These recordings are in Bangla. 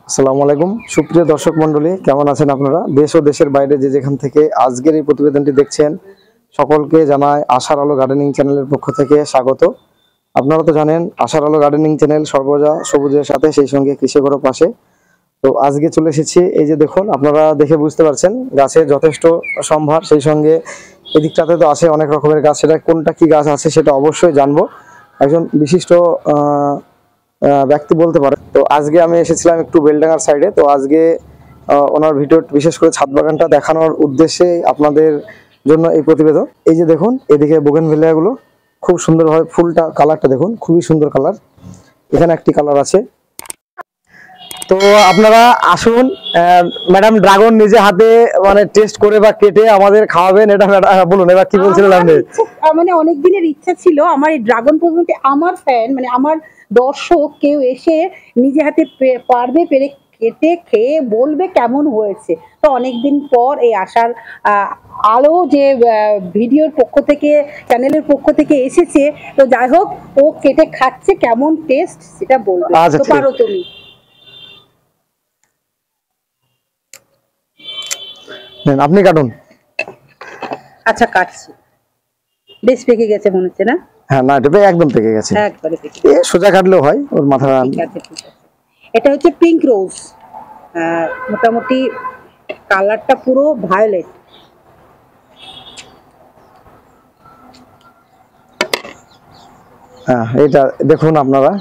আসসালামু আলাইকুম সুপ্রিয় দর্শক মণ্ডলী, কেমন আছেন আপনারা? দেশ ও দেশের বাইরে যে যেখান থেকে আজকের এই প্রতিবেদনটি দেখছেন, সকলকে জানাই আশার আলো গার্ডেনিং চ্যানেলের পক্ষ থেকে স্বাগত। আপনারা তো জানেন আশার আলো গার্ডেনিং চ্যানেল সর্বদা সবুজের সাথে, সেই সঙ্গে কৃষকেরও পাশে। তো আজকে চলে এসেছি, এই যে দেখুন, আপনারা দেখে বুঝতে পারছেন গাছের যথেষ্ট সম্ভার, সেই সঙ্গে এদিকটাতে তো আছে অনেক রকমের গাছ। সেটা কোনটা কি গাছ আছে সেটা অবশ্যই জানবো, একজন বিশিষ্ট ব্যক্তি বলতে পারে। তো আজকে আমি এসেছিলাম একটু বেলডাঙ্গার সাইডে। তো আজকে ওনার ভিডিও, বিশেষ করে ছাদ বাগানটা দেখানোর উদ্দেশ্যে আপনাদের জন্য এই প্রতিবেদন। এই যে দেখুন, এদিকে বোগেনভিলিয়া গুলো খুব সুন্দরভাবে, ফুলটা কালারটা দেখুন, খুবই সুন্দর কালার। এখানে একটি কালার আছে। তো আপনারা আসুন, ম্যাডাম ড্রাগন নিজে হাতে মানে টেস্ট করে বা কেটে আমাদের খাওয়াবেন। এটা বলুন, এবার কি বলছিলেন আপনি? মানে অনেক দিনের ইচ্ছা ছিল আমার এই ড্রাগন ফ্রুটে, আমার ফ্যান মানে আমার দর্শক কেউ এসে নিজে হাতে পারবে, পেরে কেটে খেয়ে বলবে কেমন হয়েছে। তো অনেকদিন পর এই আশার আলো যে ভিডিওর পক্ষ থেকে, চ্যানেলের পক্ষ থেকে এসেছে। তো যাই হোক, ও কেটে খাচ্ছে, কেমন টেস্ট সেটা বলবে। তো পারো তুমি? আপনি কাটুন। আচ্ছা, কাটছি। বেশ পেকে গেছে মনে হচ্ছে, না? হ্যাঁ, না, এটা একদম পেকে গেছে। একবারে পেকে এ সোজা কাটলেও হয়, ওর মাথা। ঠিক আছে, ঠিক আছে। এটা হচ্ছে পিঙ্ক রোজ, মোটামুটি কালারটা পুরো ভায়োলেট। হ্যাঁ, এটা দেখুন আপনারা,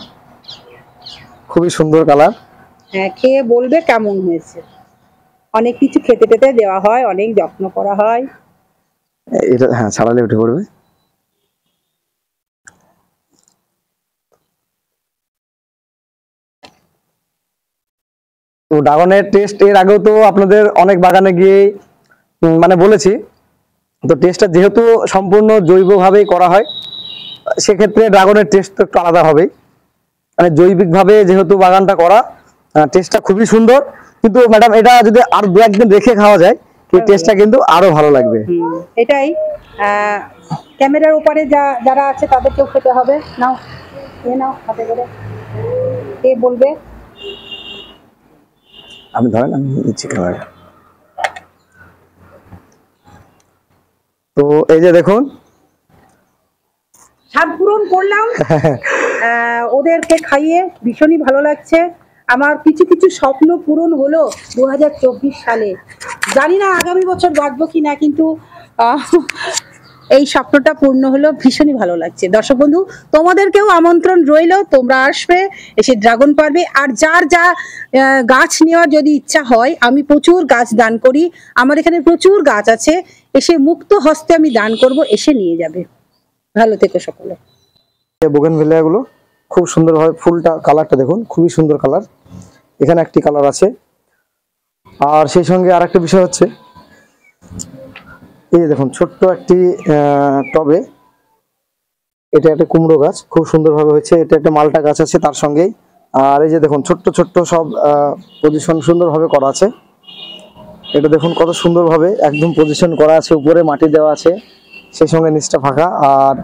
খুবই সুন্দর কালার। হ্যাঁ, খেয়ে বলবে কেমন হয়েছে। অনেক কিছু খেতে টেতে দেওয়া হয়, অনেক যত্ন করা হয়। এটা হ্যাঁ, ছাড়ালে উঠে পড়বে। তো ড্রাগনের টেস্ট এর আগেও তো আপনাদের অনেক বাগানে গিয়ে মানে বলেছি। তো টেস্টটা যেহেতু সম্পূর্ণ জৈবভাবেই করা হয়, সেক্ষেত্রে ড্রাগনের টেস্ট তো একটু আলাদা হবেই। মানে জৈবিকভাবে যেহেতু বাগানটা করা, টেস্টটা খুবই সুন্দর। কিন্তু ম্যাডাম, এটা যদি আর দু একদিন রেখে খাওয়া যায়, এই টেস্টটা কিন্তু আরো ভালো লাগবে। এটাই ক্যামেরার উপরে যারা আছে তাদেরকেও খেতে হবে। নাও, এ নাও হাতে করে, কে বলবে? আমি ধরেন, আমি নিচ্ছি ক্যামেরা। তো এই যে দেখুন, স্বাদ পূরণ করলাম। ওদেরকে খাইয়ে ভীষণই ভালো লাগছে। আমার কিছু কিছু স্বপ্ন পূরণ হলো 2024 সালে। জানি না আগামী বছর বাঁচবো কিনা, কিন্তু এই স্বপ্নটা পূর্ণ হলো, ভীষণই ভালো লাগছে। দর্শক বন্ধু, তোমাদেরকেও আমন্ত্রণ রইল, তোমরা আসবে, এসে ড্রাগন পারবে। আর যার যা গাছ নেওয়ার যদি ইচ্ছা হয়, আমি প্রচুর গাছ দান করি, আমার এখানে প্রচুর গাছ আছে, এসে মুক্ত হস্তে আমি দান করব, এসে নিয়ে যাবে। ভালো থেকো সকলে। বোগেনভিলিয়া গুলো খুব সুন্দরভাবে, ফুলটা কালারটা দেখুন, খুবই সুন্দর কালার। এখানে একটি কালার আছে। আর সেই সঙ্গে আরেকটা বিষয় হচ্ছে, এই যে দেখুন, ছোট্ট একটি টবে এটা একটা কুমড়ো গাছ, খুব সুন্দরভাবে হয়েছে। এটা একটা মালটা গাছ আছে তার সঙ্গেই। আর এই যে দেখুন, ছোট্ট ছোট্ট সব পজিশন সুন্দরভাবে করা আছে। এটা দেখুন কত সুন্দরভাবে একদম পজিশন করা আছে, উপরে মাটি দেওয়া আছে, সেই সঙ্গে নিচটা ফাঁকা। আর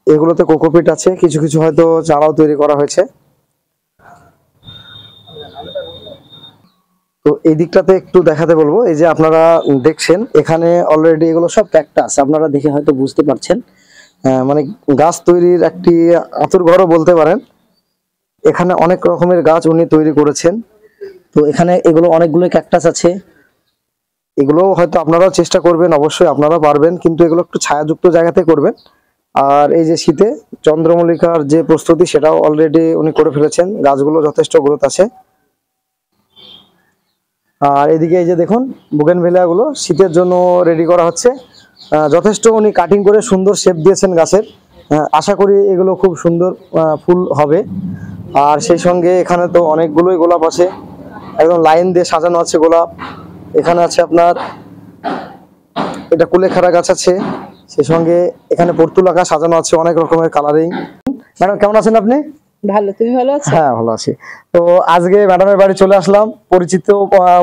এগুলোতে কোকোপিট আছে, কিছু কিছু হয়তো চারাও তৈরি করা হয়েছে। তো এই দিকটাতে একটু দেখাতে বলবো। এই যে আপনারা দেখছেন, এখানে অলরেডি এগুলো সব ক্যাকটাস, আপনারা দেখে হয়তো বুঝতে পারছেন। মানে গাছ তৈরির একটি আঁতুর ঘরও বলতে পারেন। এখানে অনেক রকমের গাছ উনি তৈরি করেছেন। তো এখানে এগুলো অনেকগুলো ক্যাকটাস আছে। এগুলো হয়তো আপনারাও চেষ্টা করবেন, অবশ্যই আপনারাও পারবেন, কিন্তু এগুলো একটু ছায়াযুক্ত জায়গাতে করবেন। আর এই যে শীতে চন্দ্রমল্লিকার যে প্রস্তুতি, সেটাও অলরেডি উনি করে ফেলেছেন। গাছগুলো যথেষ্ট গ্রোথ আছে। আর এদিকে এই যে দেখুন, বোগেনভিলিয়া গুলো শীতের জন্য রেডি করা হচ্ছে। যথেষ্ট উনি কাটিং করে সুন্দর শেপ দিয়েছেন গাছের। আশা করি এগুলো খুব সুন্দর ফুল হবে। আর সেই সঙ্গে এখানে তো অনেকগুলোই গোলাপ আছে, একদম লাইন দিয়ে সাজানো আছে গোলাপ। এখানে আছে আপনার এটা কুলেখাড়া গাছ আছে, সেই সঙ্গে এখানে পর্তুলাকা সাজানো আছে অনেক রকমের কালারিং। ম্যাডাম, কেমন আছেন আপনি? ভালো, তুমি ভালো আছো? হ্যাঁ, ভালো আছি। তো আজকে ম্যাডামের বাড়ি চলে আসলাম, পরিচিত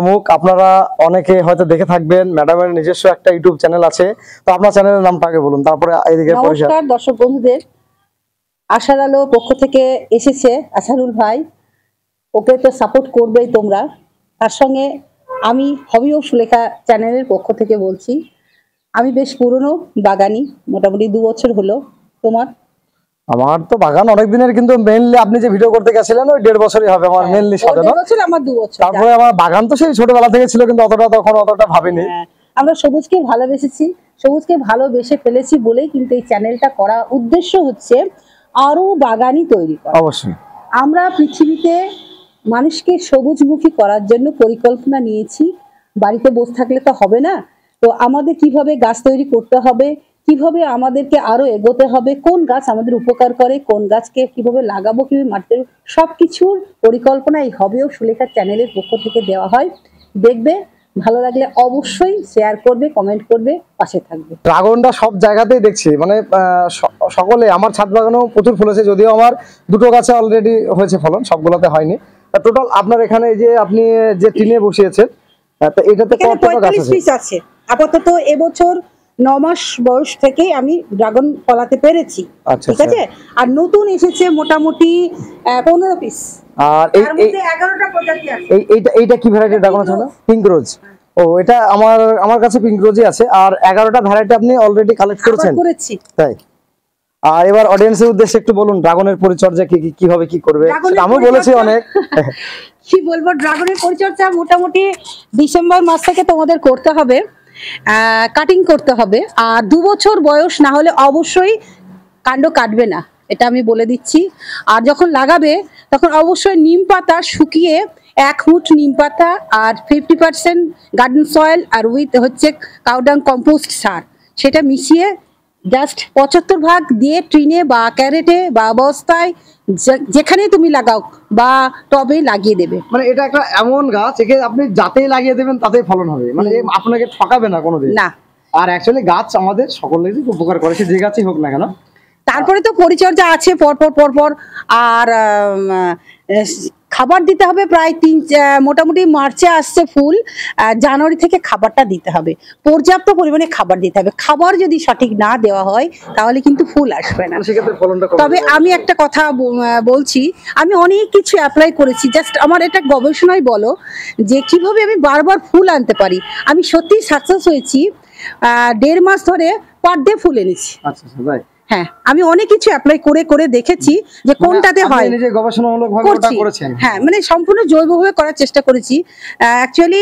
মুখ। আপনারা অনেকে হয়তো দেখে থাকবেন, ম্যাডামের নিজস্ব একটা ইউটিউব চ্যানেল আছে। তো আপনার চ্যানেলের নামটা আগে বলুন, তারপরে এইদিকে। নমস্কার দর্শক বন্ধুদের, আশার আলো পক্ষ থেকে এসেছে আসারুল ভাই। ওকে তো সাপোর্ট করবেই তোমরা। তার সঙ্গে আমি হবি ও সুলেখা চ্যানেলের পক্ষ থেকে বলছি, আমি বেশ পুরনো বাগানি, মোটামুটি 2 বছর হলো। তোমার? আমার তো বাগান অনেক দিনের, কিন্তু মেইনলি আপনি যে ভিডিও করতে গেছিলেন ওই 1.5 বছরই হবে আমার মেইনলি সাজানো। 1.5 বছর, আমার 2 বছর। তারপরে আমার বাগান তো সেই ছোটবেলা থেকে ছিল, কিন্তু অতটা ভাবিনি। আমরা সবুজকে ভালোবেসেছি, সবুজকে ভালোবেসে ফেলেছি বলেই কিন্তু এই চ্যানেলটা করা। উদ্দেশ্য হচ্ছে আরো বাগানি তৈরি করা। অবশ্যই আমরা পৃথিবীতে মানুষকে সবুজমুখী করার জন্য পরিকল্পনা নিয়েছি। বাড়িতে বসে থাকলে তো হবে না। তো আমাদের কিভাবে গাছ তৈরি করতে হবে, কিভাবে আমাদেরকে আরো এগোতে হবে, কোন গাছ আমাদের উপকার করে, কোন গাছকে কিভাবে লাগাবো, কিভাবে মাটিতে, সবকিছুর পরিকল্পনা এই হবি ও সুলেখা চ্যানেলের পক্ষ থেকে দেওয়া হয়। দেখবে, ভালো লাগলে অবশ্যই শেয়ার করবে, কমেন্ট করবে, পাশে থাকবে। ড্রাগনটা সব জায়গাতেই দেখছি, মানে সকলে, আমার ছাদ বাগানেও প্রচুর ফুলেছে, যদিও আমার 2টো গাছে অলরেডি হয়েছে ফলন, সবগুলোতে হয়নি। টোটাল আপনার এখানে এই যে আপনি যে টিনে বসিয়েছেন, তো এটাতে কতটা গাছ 45 পিস আছে আপাতত। এবছর 9 মাস বয়স থেকে আমি ড্রাগন ফলাতে পেরেছি। ঠিক আছে। আর নতুন এসেছে মোটামুটি 15 পিস। আর এর মধ্যে 11টা প্রজাতি আছে। এইটা কি ভ্যারাইটি ড্রাগন আছে না? পিঙ্ক রোজ। ও, এটা আমার কাছে পিঙ্ক রোজই আছে। আর 11টা ভ্যারাইটি আপনি অলরেডি কালেক্ট করেছেন? করেছি। তাই। আর এবার অডিয়েন্সের উদ্দেশ্যে একটু বলুন ড্রাগনের পরিচর্যা কিভাবে কি করবে। আমি বলেছি অনেক। কি বলবো, ড্রাগনের পরিচর্যা মোটামুটি ডিসেম্বর মাস থেকে তোমাদের করতে হবে, কাটিং করতে হবে। আর 2 বছর বয়স না হলে অবশ্যই কাণ্ড কাটবে না, এটা আমি বলে দিচ্ছি। আর যখন লাগাবে তখন অবশ্যই নিম পাতা শুকিয়ে 1 মুঠ নিম পাতা আর 50% গার্ডেন সয়েল আর উইথ হচ্ছে কাউডাং কম্পোস্ট সার, সেটা মিশিয়ে জাস্ট 75 ভাগ দিয়ে ট্রিনে বা ক্যারেটে বা বস্তায় যেখানে তুমি লাগাও বা টবে লাগিয়ে দেবে। মানে এটা একটা এমন গাছ, একে আপনি যাতেই লাগিয়ে দেবেন তাতেই ফলন হবে, মানে আপনাকে ঠকাবে না কোনোদিন না। আর অ্যাকচুয়ালি গাছ আমাদের সকলেরই উপকার করে, সে যে গাছই হোক না কেন। তারপরে তো পরিচর্যা আছে পর আর খাবার দিতে হবে প্রায় মোটামুটি মার্চে আসছে ফুল, জানুয়ারি থেকে খাবারটা দিতে হবে, পর্যাপ্ত পরিমাণে খাবার দিতে হবে। খাবার যদি সঠিক না দেওয়া হয় তাহলে কিন্তু ফুল আসবে না। তবে আমি একটা কথা বলছি, আমি অনেক কিছু অ্যাপ্লাই করেছি, জাস্ট আমার এটা গবেষণায় বলো যে কিভাবে আমি বারবার ফুল আনতে পারি। আমি সত্যিই সাকসেস হয়েছি। 1.5 মাস ধরে পার ডে ফুল এনেছি। আচ্ছা ভাই। হ্যাঁ, আমি অনেক কিছু অ্যাপ্লাই করে দেখেছি যে কোনটাতে হয়। আপনি নিজে গবেষণামূলকভাবে ওটা করেছেন? হ্যাঁ, মানে সম্পূর্ণ জৈবভাবে করার চেষ্টা করেছি। অ্যাকচুয়ালি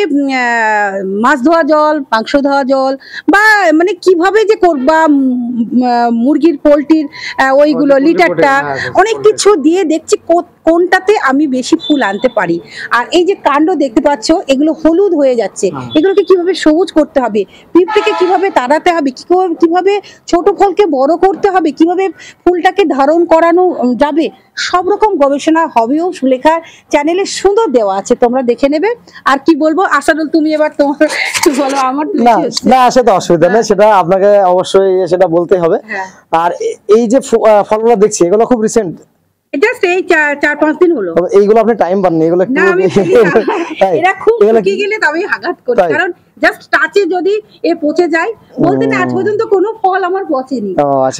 মাছ ধোয়া জল, মাংস ধোয়া জল, বা মানে কিভাবে যে করবা, মুরগির পোলট্রির ওইগুলো লিটারটা, অনেক কিছু দিয়ে দেখছি কোনটাতে আমি বেশি ফুল আনতে পারি। আর এই যে কাণ্ড দেখতে পাচ্ছ, এগুলো হলুদ হয়ে যাচ্ছে, এগুলোকে কিভাবে সবুজ করতে হবে, পিঁপড়েকে কিভাবে তাড়াতে হবে, কিভাবে ছোট ফলকে বড় করতে হবে, কিভাবে ফুলটাকে ধারণ করানো যাবে, সব রকম গবেষণা হবি ও সুলেখা চ্যানেলে সুন্দর দেওয়া আছে, তোমরা দেখে নেবে। আর কি বলবো, আসাদুল তুমি এবার তোমার বলো। আমার না সেটা অসুবিধা নেই, সেটা আপনাকে অবশ্যই সেটা বলতেই হবে। আর এই যে ফলগুলো দেখছি, এগুলো খুব রিসেন্ট, এটা সেই 4-5 দিন হলো। এইগুলো আপনি টাইম পাননি? এগুলো না, আমি এরা খুব শুকিয়ে গেলে তবেই আঘাত করি, কারণ জাস্ট টাচে যদি এ পচে যায়। বলতে না, আজ পর্যন্ত কোনো ফল আমার পচেনি।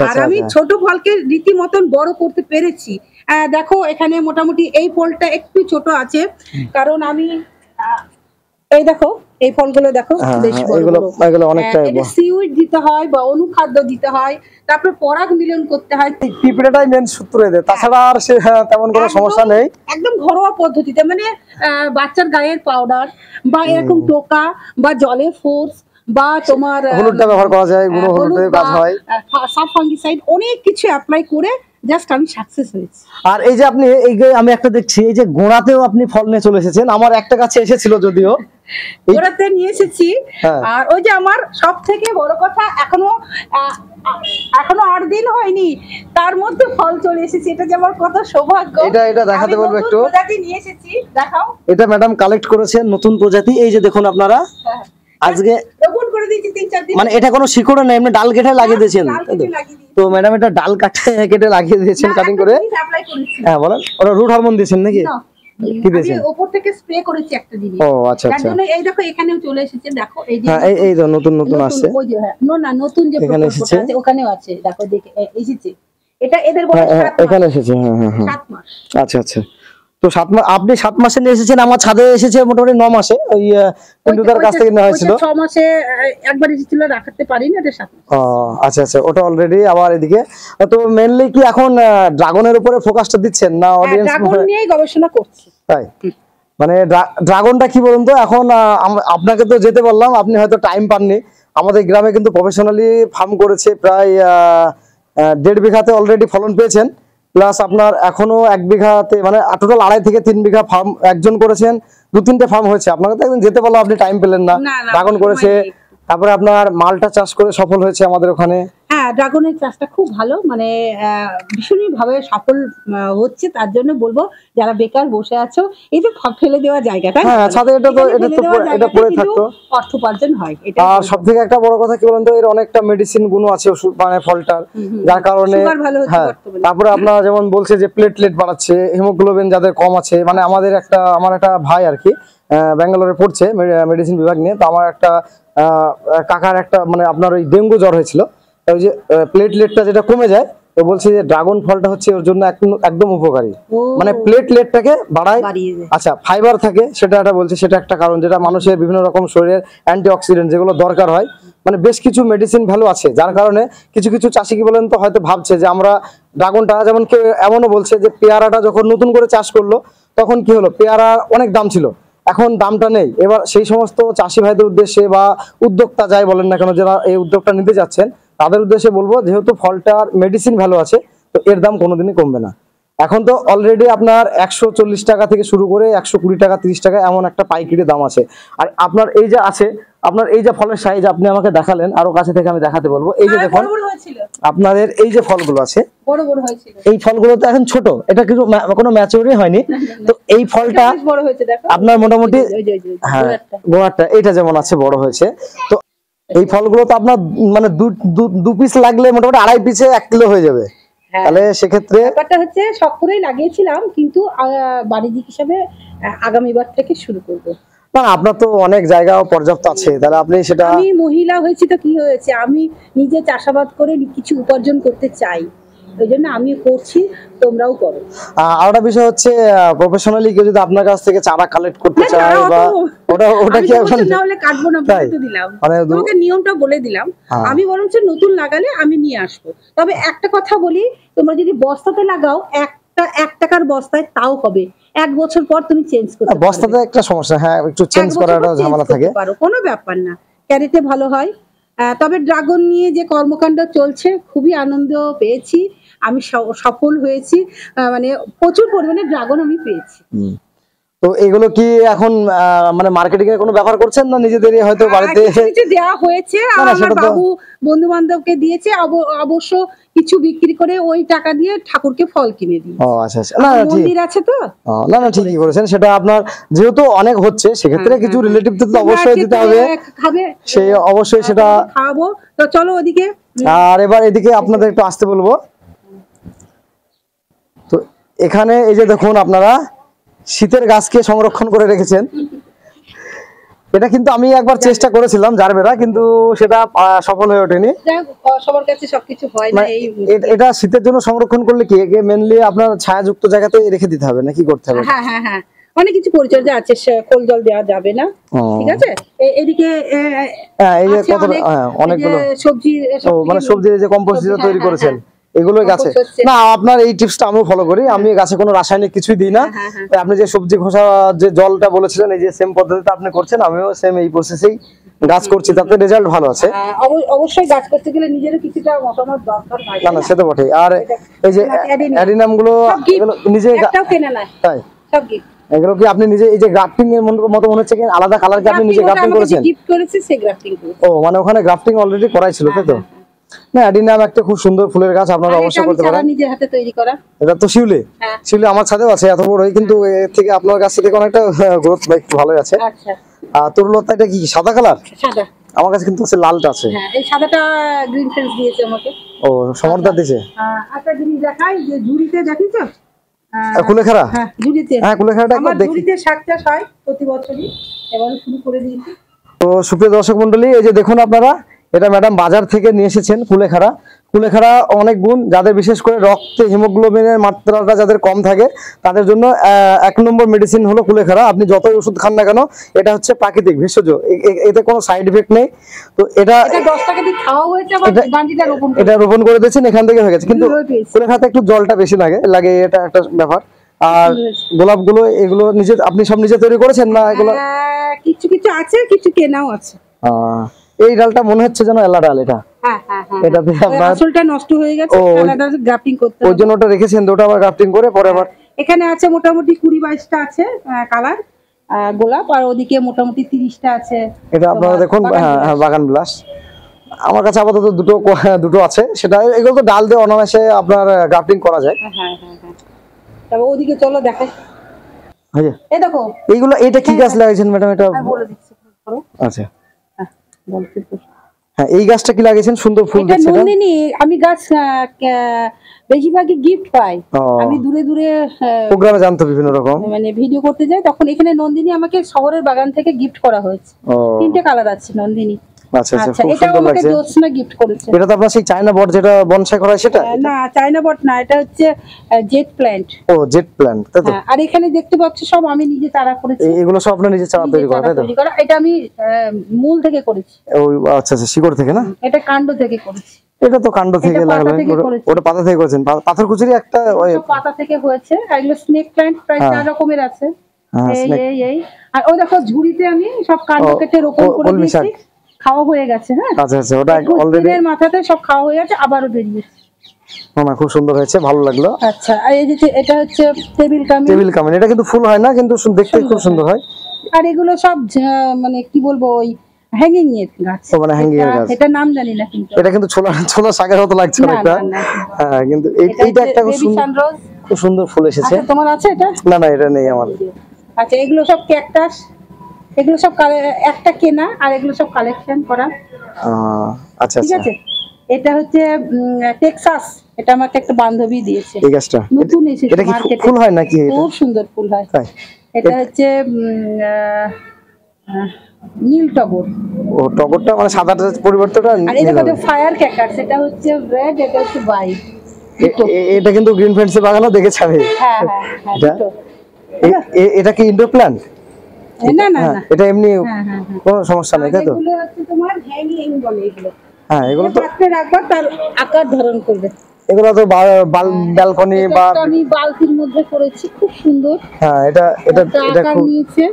আর আমি ছোট ফলকে রীতিমতন বড় করতে পেরেছি। দেখো এখানে মোটামুটি এই ফলটা একটু ছোট আছে, কারণ আমি এই দেখো এই ফলগুলো দেখো বেশ বড় বড়। এটা সিউইড দিতে হয় বা অনুখাদ্য দিতে হয়, তারপর পরাগ মিলন করতে হয়। পিঁপড়েটাই মেন সূত্র এদের, তাছাড়া আর সে তেমন কোনো সমস্যা নেই। একদম ঘরোয়া পদ্ধতিতে, মানে বাচ্চার গায়ের পাউডার বা এরকম টোকা বা জলের ফোর্স বা তোমার হলুদটা ব্যবহার করা যায়, গুঁড়ো হলুদের কাজ হয়, সাব ফাঙ্গিসাইড, অনেক কিছু অ্যাপ্লাই করে জাস্ট আমি সাকসেস হয়েছি। আর এই যে আপনি এই যে আমি একটা দেখছি, এই যে গোড়াতেও আপনি ফল নিয়ে চলে এসেছেন। আমার একটা গাছে এসেছিল, যদিও গোড়াতে নিয়ে এসেছি। আর ওই যে আমার সব থেকে বড় কথা, এখনো 8 দিন হয়নি, তার মধ্যে ফল চলে এসেছে। এটা যে আমার কত সৌভাগ্য। এটা দেখাতে বলবো একটু। প্রজাতি নিয়ে এসেছি, দেখাও। এটা ম্যাডাম কালেক্ট করেছেন নতুন প্রজাতি, এই যে দেখুন আপনারা। আজকে রোপণ করে দিয়েছি 3-4 দিন। মানে এটা কোনো শিকড় নেই, এমনি ডাল কেটে লাগিয়ে দিয়েছেন। তো ম্যাডাম এটা ডাল কেটে লাগিয়ে দিয়েছেন কাটিং করে। হ্যাঁ বলেন, ওটা রুট হরমোন দিয়েছেন নাকি? কি দিয়েছেন? উপর থেকে স্প্রে করেছি একটা জিনিস। ও আচ্ছা আচ্ছা। এই দেখো এখানেও চলে এসেছে, দেখো এই যে। হ্যাঁ এই তো নতুন আসছে। ওই যে না নতুন যে প্রকল্পটা আছে ওখানেও আছে, দেখো দেখে এসেছে। এটা এদের বয়স 7 মাস। এখানে এসেছে। হ্যাঁ 7 মাস। আচ্ছা আচ্ছা। তো তো 7 মাস, আপনি 7 মাসে নিয়ে এসেছেন, আমার ছাদে এসেছে মোটামুটি 9 মাসে, ওই পিন্টুদার কাছ থেকে নেওয়া হয়েছিল। 6 মাসে একবার এসেছিল, রাখতে পারিনি, এটা 7 মাস। ও আচ্ছা আচ্ছা, ওটা অলরেডি আবার এদিকে। তো মেইনলি কি এখন ড্রাগনের উপরে ফোকাসটা দিচ্ছেন না অডিয়েন্স? ড্রাগন নিয়েই গবেষণা করছি। তাই মানে ড্রাগনটা কি বলুন তো, এখন আপনাকে তো যেতে বললাম, আপনি হয়তো টাইম পাননি। আমাদের গ্রামে কিন্তু প্রফেশনালি ফার্ম করেছে, প্রায় 1.5 বিঘাতে অলরেডি ফলন পেয়েছেন। প্লাস আপনার এখনো 1 বিঘাতে, মানে টোটাল 2.5 থেকে 3 বিঘা ফার্ম একজন করেছেন, 2-3টে ফার্ম হয়েছে। আপনাকে তো একদিন যেতে বললাম, আপনি টাইম পেলেন না। ড্রাগন করেছে, তারপরে আপনার মালটা চাষ করে সফল হয়েছে আমাদের ওখানে। হ্যাঁ, ড্রাগনের চাষটা খুব ভালো, মানে ভীষণই ভাবে সফল হচ্ছে। তার জন্য বলবো যারা বেকার বসে আছো, এই যে ফেলে দেওয়া জায়গাটা, হ্যাঁ ছাদে এটা পড়ে থাকতো, অর্থ উপার্জন হয়। আর সবথেকে একটা বড় কথা কি বলুন তো, এর অনেকটা মেডিসিন গুণ আছে ওষুধ, মানে ফলটার, যার কারণে। হ্যাঁ, তারপরে আপনার যেমন বলছে যে প্লেটলেট বাড়াচ্ছে, হিমোগ্লোবিন যাদের কম আছে, মানে আমার একটা ভাই আর কি ব্যাঙ্গালোরে পড়ছে মেডিসিন বিভাগ নিয়ে। তো আমার একটা কাকার একটা, মানে আপনার ওই ডেঙ্গু জ্বর হয়েছিল, ওই যে প্লেটলেটটা যেটা কমে যায়, তো বলছে যে ড্রাগন ফলটা হচ্ছে ওর জন্য একদম উপকারী, মানে প্লেটলেটটাকে বাড়ায়। আচ্ছা, ফাইবার থাকে, সেটা একটা বলছে, সেটা একটা কারণ, যেটা মানুষের বিভিন্ন রকম শরীরের অ্যান্টিঅক্সিডেন্ট যেগুলো দরকার হয়, মানে বেশ কিছু মেডিসিন ভ্যালু আছে। যার কারণে কিছু কিছু চাষি কি বলেন তো, হয়তো ভাবছে যে আমরা ড্রাগনটা, যেমন কেউ এমনও বলছে যে পেয়ারাটা যখন নতুন করে চাষ করলো, তখন কি হলো, পেয়ারা অনেক দাম ছিল, এখন দামটা নেই। এবার সেই সমস্ত চাষি ভাইদের উদ্দেশ্যে বা উদ্যোক্তা যাই বলেন না কেন, যারা এই উদ্যোগটা নিতে যাচ্ছেন, তাদের উদ্দেশ্যে বলবো, যেহেতু ফলটার মেডিসিন ভ্যালু আছে, তো এর দাম কোনোদিনই কমবে না। এখন তো অলরেডি আপনার 140 টাকা থেকে শুরু করে 120 টাকা 30 টাকা এমন একটা পাইকারি দাম আছে। আর আপনার এই যে আছে, আপনার এই যে ফলের সাইজ আপনি আমাকে দেখালেন, আরো কাছে থেকে আমি দেখাতে বলবো। এই যে দেখুন আপনাদের এই যে ফলগুলো আছে, এই ফলগুলো তো এখন ছোট, এটা কিন্তু কোনো ম্যাচিউরই হয়নি। তো এই ফলটা আপনার মোটামুটি, হ্যাঁ গোড়াটা এইটা যেমন আছে বড় হয়েছে, তো এই ফলগুলো তো আপনার মানে 2 পিস লাগলে মোটামুটি 2.5 পিসে 1 কিলো হয়ে যাবে। তাহলে সেক্ষেত্রে ব্যাপারটা হচ্ছে শখ করেই লাগিয়েছিলাম, কিন্তু বাণিজ্যিক হিসাবে আগামীবার থেকে শুরু করব। না, আপনার তো অনেক জায়গাও পর্যাপ্ত আছে, তাহলে আপনি সেটা। আমি মহিলা হয়েছি তো কি হয়েছে, আমি নিজে চাষাবাদ করে কিছু উপার্জন করতে চাই, ওই জন্য আমি করছি, তোমরাও করো। আর একটা বিষয় হচ্ছে, প্রফেশনালি কেউ যদি আপনার কাছ থেকে চারা কালেক্ট করতে চায়, বা ওটা কি এখন না হলে কাটবো না, বলে তো দিলাম, তোমাকে নিয়মটা বলে দিলাম। আমি বরঞ্চ নতুন লাগালে আমি নিয়ে আসবো। তবে একটা কথা বলি, তোমরা যদি বস্তাতে লাগাও, 1 টাকার বস্তায়, তাও হবে। 1 বছর পর তুমি চেঞ্জ করতে পারবে। বস্তাতে একটা সমস্যা, হ্যাঁ একটু চেঞ্জ করাটা ঝামেলা থাকে, কোনো ব্যাপার না, ক্যারেটে ভালো হয়। তবে ড্রাগন নিয়ে যে কর্মকাণ্ড চলছে, খুবই আনন্দ পেয়েছি, আমি সফল হয়েছি, মানে প্রচুর পরিমাণে ড্রাগন আমি পেয়েছি। তো এগুলো কি এখন মানে মার্কেটিং এর কোনো ব্যাপার করছেন না নিজেদেরই হয়তো বাড়িতে কিছু দেওয়া হয়েছে, আমার বাবু বন্ধু বান্ধবকে দিয়েছে, অবশ্য কিছু বিক্রি করে ওই টাকা দিয়ে ঠাকুরকে ফল কিনে দিই। ও আচ্ছা আচ্ছা, না মন্দির আছে তো। না না, ঠিকই করেছেন। সেটা আপনার যেহেতু অনেক হচ্ছে, সেক্ষেত্রে কিছু রিলেটিভদের তো অবশ্যই দিতে হবে, সেই অবশ্যই সেটা খাওয়াবো। তো চলো ওদিকে। আর এবার এদিকে আপনাদের একটু আসতে বলবো। তো এখানে এই যে দেখুন, আপনারা শীতের গাছকে সংরক্ষণ করে রেখেছেন। এটা কিন্তু আমি একবার চেষ্টা করেছিলাম জারবেরা, কিন্তু সেটা সফল হয়ে ওঠেনি। সবার কাছে সবকিছু হয় না। এটা শীতের জন্য সংরক্ষণ করলে কি মেইনলি আপনার ছায়াযুক্ত জায়গাতে রেখে দিতে হবে, না কি করতে হবে? হ্যাঁ হ্যাঁ হ্যাঁ, অনেক কিছু পরিচর্যা আছে, খোল জল দেওয়া যাবে না, ঠিক আছে। এদিকে এই যে কত অনেকগুলো সবজি, মানে সবজির যে কম্পোস্ট তৈরি করেছেন, এগুলো গাছে না। আপনার এই টিপসটা আমিও ফলো করি, আমি গাছে কোনো রাসায়নিক কিছুই দিই না। আপনি যে সবজি খোসা যে জলটা বলেছিলেন, এই যে সেম পদ্ধতিতে আপনি করছেন, আমিও সেম এই প্রসেসেই গাছ করছি, তাতে রেজাল্ট ভালো আছে। অবশ্যই গাছ করতে গেলে নিজেরও কিছুটা মতামত দরকার হয়। না না, সে তো বটেই। আর এই যে অ্যাডিনাম গুলো নিজে কেনা না, তাই সব গিফট। এগুলো কি আপনি নিজে, এই যে গ্রাফটিং এর মতো মনে হচ্ছে কি আলাদা কালার, কি আপনি নিজে গ্রাফটিং করেছেন? গিফট করেছি, সে গ্রাফটিং করেছি। ও মানে ওখানে গ্রাফটিং অলরেডি করাই ছিল, তাই তো? না, অ্যাডিনাম একটা খুব সুন্দর ফুলের গাছ, আপনারা অবশ্যই করতে পারেন। নিজের হাতে তৈরি করা। এটা তো শিউলি, শিউলি আমার ছাদেও আছে, এত বড়ই, কিন্তু এর থেকে আপনার কাছ থেকে অনেকটা গ্রোথ একটু ভালোই আছে। আচ্ছা, আর তরুলতা এটা কি সাদা কালার? সাদা। আমার কাছে কিন্তু আছে লালটা আছে। হ্যাঁ, এই সাদাটা গ্রিন ফেন্স দিয়েছে আমাকে। ও, সমর্থা দিয়েছে। একটা জিনিস দেখাই, যে ঝুড়িতে দেখিছো কুলেখাড়া? হ্যাঁ, ঝুড়িতে। হ্যাঁ, কুলেখাড়াটা আমার একবার দেখি। ঝুড়িতে শাক চাষ হয় প্রতি বছরই, এবারে শুরু করে দিয়েছি। তো সুপ্রিয় দর্শক মণ্ডলী, এই যে দেখুন আপনারা, এটা ম্যাডাম বাজার থেকে নিয়ে এসেছেন কুলেখাড়া। কুলেখাড়া অনেক গুণ, যাদের বিশেষ করে রক্তে হিমোগ্লোবিনের মাত্রাটা যাদের কম থাকে তাদের জন্য 1 নম্বর মেডিসিন হলো কুলেখাড়া। আপনি যতই ওষুধ খান না কেন, এটা হচ্ছে প্রাকৃতিক ভেষজ, এতে কোনো সাইড ইফেক্ট নেই। তো এটা 10 টাকা দিয়ে খাওয়া হয়েছে, আবার গাঁজিটা রোপণ এটা রোপণ করে দিয়েছেন, এখান থেকে হয়ে গেছে। কিন্তু কুলেখাড়াতে একটু জলটা বেশি লাগে, এটা একটা ব্যাপার। আর গোলাপগুলো এগুলো আপনি সব নিজে তৈরি করেছেন না এগুলো? কিছু কিছু আছে, কিছু কেনাও আছে। এই ডালটা মনে হচ্ছে যেন এলা ডাল, এটা এটাতে আপনার আসলটা নষ্ট হয়ে গেছে, আলাদা গ্রাফটিং করতে হবে। ওই জন্য ওটা রেখেছেন, ওটা আবার গ্রাফটিং করে পরে আবার। এখানে আছে মোটামুটি 20-22টা আছে কালার গোলাপ, আর ওদিকে মোটামুটি 30টা আছে। এটা আপনারা দেখুন, হ্যাঁ বাগান বিলাস। আমার কাছে আপাতত দুটো আছে, সেটা এগুলো তো ডাল দিয়ে অনায়াসে আপনার গ্রাফটিং করা যায়। হ্যাঁ, তবে ওদিকে চলো দেখাই। এই দেখো এইগুলো, এটা কি গাছ লাগাইছেন ম্যাডাম? এটা বলে দিচ্ছি। আচ্ছা, হ্যাঁ এই গাছটা কি লাগিয়েছেন? সুন্দর ফুল দিচ্ছে। এটা নন্দিনী। আমি গাছ বেশিরভাগই গিফট পাই, আমি দূরে দূরে প্রোগ্রামে জানতো বিভিন্ন রকম, মানে ভিডিও করতে যাই, তখন এখানে নন্দিনী আমাকে শহরের বাগান থেকে গিফট করা হয়েছে। 3টে কালার আছে নন্দিনী। আচ্ছা, খুব এটা সুন্দর আমাকে লাগছে। জোৎস্না গিফট করেছে। এটা তো আপনার সেই চায়না বট যেটা বনসাই করা হয় সেটা? না, চায়না বট না, এটা হচ্ছে জেট প্ল্যান্ট। ও জেট প্ল্যান্ট, তাই তো? আর এখানে দেখতে পাচ্ছ সব আমি নিজে চারা করেছি। এগুলো সব আপনি নিজে চারা তৈরি করা, তাই তো? এটা আমি মূল থেকে করেছি। ওই আচ্ছা, শিকড় থেকে না? এটা কাণ্ড থেকে করেছি। এটা তো কাণ্ড থেকে লাগালেন, ওটা পাতা থেকে করেছেন? পাথরকুচিরই একটা পাতা থেকে হয়েছে। এগুলো স্নেক প্ল্যান্ট, প্রায় 4 রকমের আছে। এই আর ওই দেখো ঝুড়িতে আমি সব কাণ্ড কেটে রোপণ করে দিয়েছি, খাওয়া হয়ে গেছে। হ্যাঁ, আচ্ছা, ওটা অলরেডি এর মাথাতে সব খাওয়া হয়ে গেছে, আবারও বেরিয়েছে। না, খুব সুন্দর হয়েছে, ভালো লাগলো। আচ্ছা, আর এই যে এটা হচ্ছে টেবিল কামিন। এটা কিন্তু ফুল হয় না, কিন্তু দেখতে খুব সুন্দর হয়। আর এগুলো সব মানে কি বলবো, ওই হ্যাঙ্গিং এর গাছ। মানে হ্যাঙ্গিং এর গাছ, এটা নাম জানি না, কিন্তু এটা কিন্তু ছোলা শাকের মতো লাগছে অনেকটা। হ্যাঁ, কিন্তু এইটা একটা খুব সুন্দর ফুল এসেছে। তোমার আছে এটা? না, এটা নেই আমার। আচ্ছা, এগুলো সব ক্যাকটাস, এগুলো সব একটা কেনা, আর এগুলো সব কালেকশন করা। আচ্ছা, ঠিক আছে। এটা হচ্ছে টেক্সাস, এটা আমাকে একটা বান্ধবী দিয়েছে। এই গাছটা নতুন এসেছে মার্কেটে। ফুল হয় নাকি? খুব সুন্দর ফুল হয়। এটা হচ্ছে নীল টগর। ও, টগরটা মানে সাদাটার পরিবর্তনটা। আর এটা হচ্ছে ফায়ার ক্যাকার, সেটা হচ্ছে রেড, এটা হচ্ছে হোয়াইট। এটা কিন্তু গ্রিন ফ্রেন্ডসের বাগানও দেখেছি আমি। হ্যাঁ, এটা কি ইনডোর প্ল্যান্ট? না, এটা এমনি কোনো সমস্যা নেই, তাই তো? এগুলো হচ্ছে তোমার হ্যাঙ্গিং বলে এগুলো। হ্যাঁ, এগুলো তো রাখতে রাখবা, তার আকার ধারণ করবে। এগুলো তো ব্যালকনি বা আমি বালতির মধ্যে করেছি, খুব সুন্দর। হ্যাঁ, এটা আকার নিয়েছে,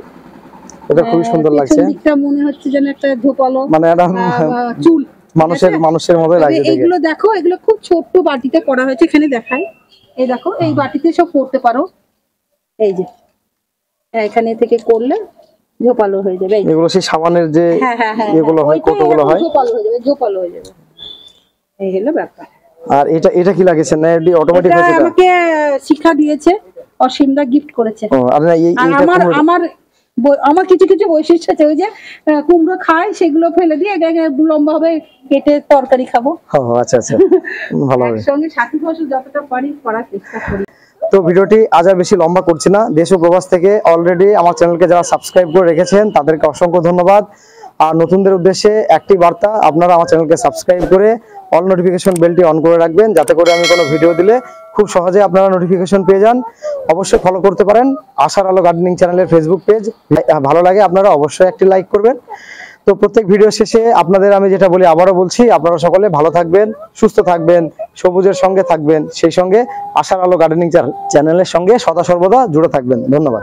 এটা খুব সুন্দর লাগছে। দিকটা মনে হচ্ছে যেন একটা ধোপালো, মানে একটা চুল মানুষের মতোই লাগছে। এগুলো দেখো, এগুলো খুব ছোট্ট বাটিতে করা হয়েছে। এখানে দেখাই, এই দেখো, এই বাটিতে সব করতে পারো। এই যে এখানে থেকে করলে ঝোপালো হয়ে যাবে। এগুলো সেই সাবানের যে এগুলো হয়, কতগুলো হয়, ঝোপালো হয়ে যাবে। এই হলো ব্যাপার। আর এটা কি লাগিয়েছেন? না এটি অটোমেটিক হয়েছে? এটা আমাকে শিক্ষা দিয়েছে, অসীমদা গিফট করেছে। আর না, আমার কিছু কিছু বৈশিষ্ট্য আছে। ওই যে কুমড়ো খাই, সেগুলো ফেলে দিয়ে লম্বা হবে, কেটে তরকারি খাবো। আচ্ছা, ভালো হবে। সঙ্গে সাথী ফসল যতটা পারি করার চেষ্টা করি। তো ভিডিওটি আজ আর বেশি লম্বা করছি না। দেশ ও প্রবাস থেকে অলরেডি আমার চ্যানেলকে যারা সাবস্ক্রাইব করে রেখেছেন তাদেরকে অসংখ্য ধন্যবাদ। আর নতুনদের উদ্দেশ্যে একটি বার্তা, আপনারা আমার চ্যানেলকে সাবস্ক্রাইব করে অল নোটিফিকেশন বেলটি অন করে রাখবেন, যাতে করে আমি কোনো ভিডিও দিলে খুব সহজে আপনারা নোটিফিকেশন পেয়ে যান। অবশ্যই ফলো করতে পারেন আশার আলো গার্ডেনিং চ্যানেলের ফেসবুক পেজ। ভালো লাগে আপনারা অবশ্যই একটি লাইক করবেন। তো প্রত্যেক ভিডিও শেষে আপনাদের আমি যেটা বলি, আবারও বলছি, আপনারা সকলে ভালো থাকবেন, সুস্থ থাকবেন, সবুজের সঙ্গে থাকবেন, সেই সঙ্গে আশার আলো গার্ডেনিং চ্যানেলের সঙ্গে সদা সর্বদা জুড়ে থাকবেন। ধন্যবাদ।